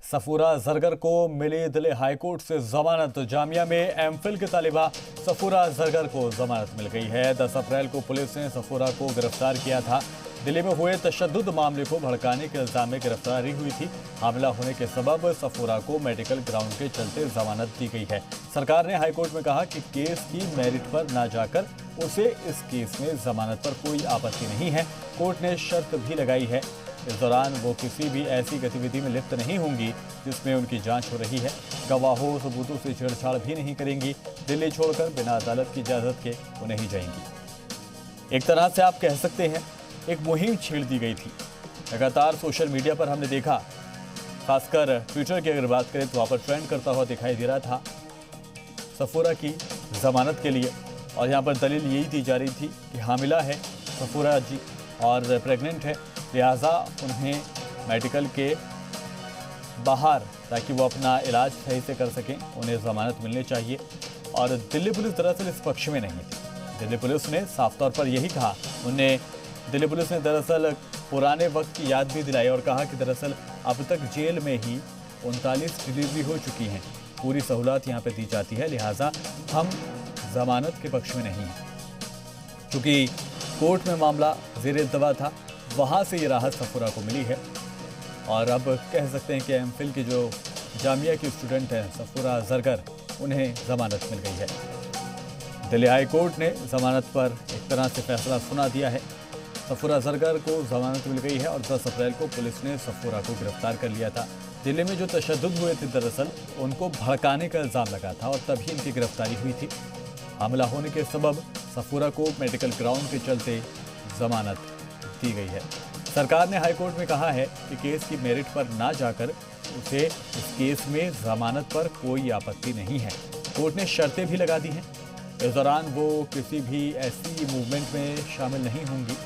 सफूरा जरगर को मिली दिल्ली हाईकोर्ट से जमानत। जामिया में एमफिल के तालिबा सफूरा जरगर को जमानत मिल गई है। 10 अप्रैल को पुलिस ने सफूरा को गिरफ्तार किया था। दिल्ली में हुए तशद्दुद मामले को भड़काने के इल्जाम में गिरफ्तारी हुई थी। हमला होने के सबब सफूरा को मेडिकल ग्राउंड के चलते जमानत दी गई है। सरकार ने हाईकोर्ट में कहा कि केस की मेरिट पर ना जाकर उसे इस केस में जमानत पर कोई आपत्ति नहीं है। कोर्ट ने शर्त भी लगाई है, इस दौरान वो किसी भी ऐसी गतिविधि में लिप्त नहीं होंगी जिसमें उनकी जांच हो रही है। गवाहों सबूतों से छेड़छाड़ भी नहीं करेंगी। दिल्ली छोड़कर बिना अदालत की इजाजत के वो नहीं जाएंगी। एक तरह से आप कह सकते हैं एक मुहिम छेड़ दी गई थी। लगातार सोशल मीडिया पर हमने देखा, खासकर ट्विटर की अगर बात करें तो वहाँ पर ट्रेंड करता हुआ दिखाई दे रहा था सफूरा की जमानत के लिए। और यहाँ पर दलील यही दी जा रही थी कि हामिला है सफूरा जी और प्रेग्नेंट है, लिहाजा उन्हें मेडिकल के बाहर, ताकि वो अपना इलाज सही से कर सकें, उन्हें ज़मानत मिलनी चाहिए। और दिल्ली पुलिस दरअसल इस पक्ष में नहीं थी। दिल्ली पुलिस ने साफ तौर पर यही कहा। दिल्ली पुलिस ने दरअसल पुराने वक्त की याद भी दिलाई और कहा कि दरअसल अब तक जेल में ही 39 डिलीवरी हो चुकी हैं। पूरी सहूलत यहाँ पर दी जाती है, लिहाजा हम ज़मानत के पक्ष में नहीं हैं। चूँकि कोर्ट में मामला ज़ेर इल्तवा था, वहाँ से ये राहत सफूरा को मिली है। और अब कह सकते हैं कि एमफिल की जो जामिया की स्टूडेंट हैं सफूरा जरगर, उन्हें ज़मानत मिल गई है। दिल्ली हाई कोर्ट ने ज़मानत पर एक तरह से फैसला सुना दिया है। सफूरा जरगर को ज़मानत मिल गई है और 10 अप्रैल को पुलिस ने सफूरा को गिरफ्तार कर लिया था। दिल्ली में जो तशद्दुद हुए थे, दरअसल उनको भड़काने का इल्ज़ाम लगा था और तभी इनकी गिरफ्तारी हुई थी। हमला होने के सबब सफूरा को मेडिकल ग्राउंड के चलते जमानत दी गई है। सरकार ने हाईकोर्ट में कहा है कि केस की मेरिट पर ना जाकर उसे इस केस में जमानत पर कोई आपत्ति नहीं है। कोर्ट ने शर्तें भी लगा दी हैं, इस दौरान वो किसी भी ऐसी मूवमेंट में शामिल नहीं होंगी